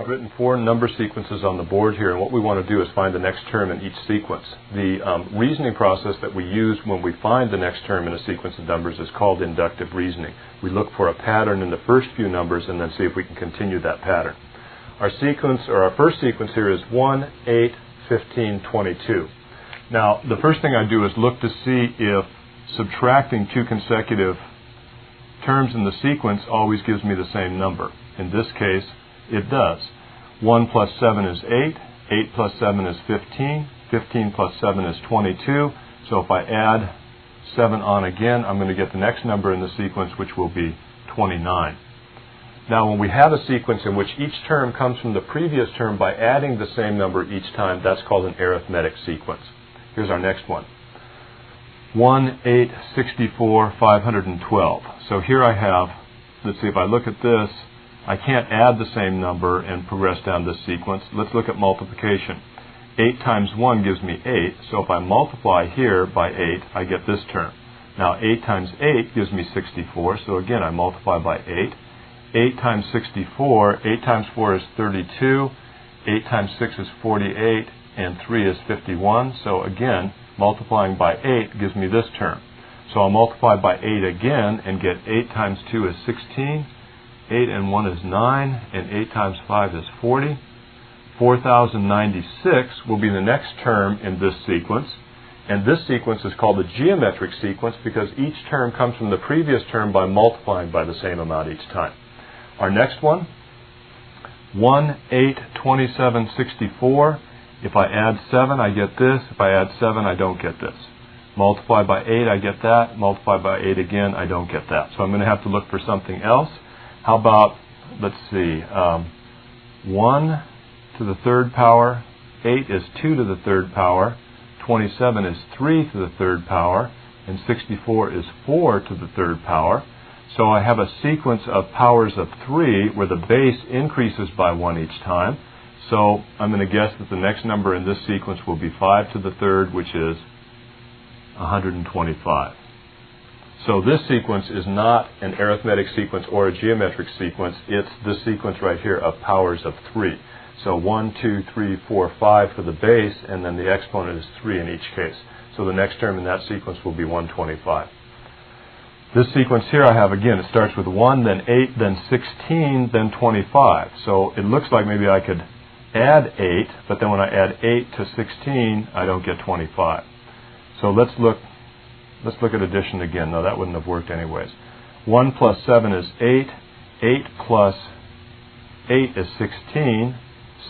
I've written 4 number sequences on the board here, and what we want to do is find the next term in each sequence. The reasoning process that we use when we find the next term in a sequence of numbers is called inductive reasoning. We look for a pattern in the first few numbers and then see if we can continue that pattern. Our sequence, or our first sequence here, is 1, 8, 15, 22. Now, the first thing I do is look to see if subtracting 2 consecutive terms in the sequence always gives me the same number. In this case, it does. 1 plus 7 is 8, 8 plus 7 is 15, 15 plus 7 is 22, so if I add 7 on again, I'm going to get the next number in the sequence, which will be 29. Now, when we have a sequence in which each term comes from the previous term by adding the same number each time, that's called an arithmetic sequence. Here's our next one. 1, 8, 64, 512. So here I have, let's see, if I look at this, I can't add the same number and progress down this sequence. Let's look at multiplication. 8 times 1 gives me 8, so if I multiply here by 8, I get this term. Now 8 times 8 gives me 64, so again I multiply by 8. 8 times 64, 8 times 4 is 32, 8 times 6 is 48, and 3 is 51, so again, multiplying by 8 gives me this term. So I'll multiply by 8 again and get 8 times 2 is 16, 8 and 1 is 9, and 8 times 5 is 40. 4096 will be the next term in this sequence. And this sequence is called the geometric sequence because each term comes from the previous term by multiplying by the same amount each time. Our next one, 1, 8, 27, 64. If I add 7, I get this. If I add 7, I don't get this. Multiply by 8, I get that. Multiply by 8 again, I don't get that. So I'm going to have to look for something else. How about, let's see, 1 to the third power, 8 is 2 to the third power, 27 is 3 to the third power, and 64 is 4 to the third power. So I have a sequence of powers of 3 where the base increases by 1 each time. So I'm going to guess that the next number in this sequence will be 5 to the third, which is 125. So this sequence is not an arithmetic sequence or a geometric sequence. It's this sequence right here of powers of 3. So 1, 2, 3, 4, 5 for the base, and then the exponent is 3 in each case. So the next term in that sequence will be 125. This sequence here I have, again, it starts with 1, then 8, then 16, then 25. So it looks like maybe I could add 8, but then when I add 8 to 16, I don't get 25. So let's look at addition again. No, that wouldn't have worked anyways. 1 plus 7 is 8. 8 plus 8 is 16.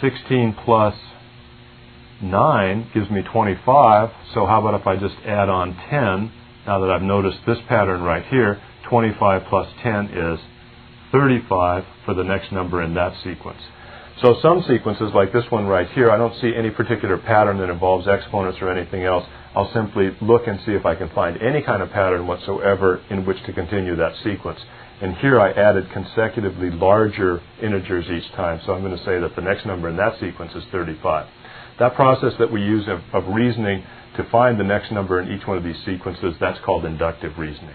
16 plus 9 gives me 25. So how about if I just add on 10? Now that I've noticed this pattern right here, 25 plus 10 is 35 for the next number in that sequence. So some sequences, like this one right here, I don't see any particular pattern that involves exponents or anything else. I'll simply look and see if I can find any kind of pattern whatsoever in which to continue that sequence. And here I added consecutively larger integers each time, so I'm going to say that the next number in that sequence is 35. That process that we use of reasoning to find the next number in each one of these sequences, that's called inductive reasoning.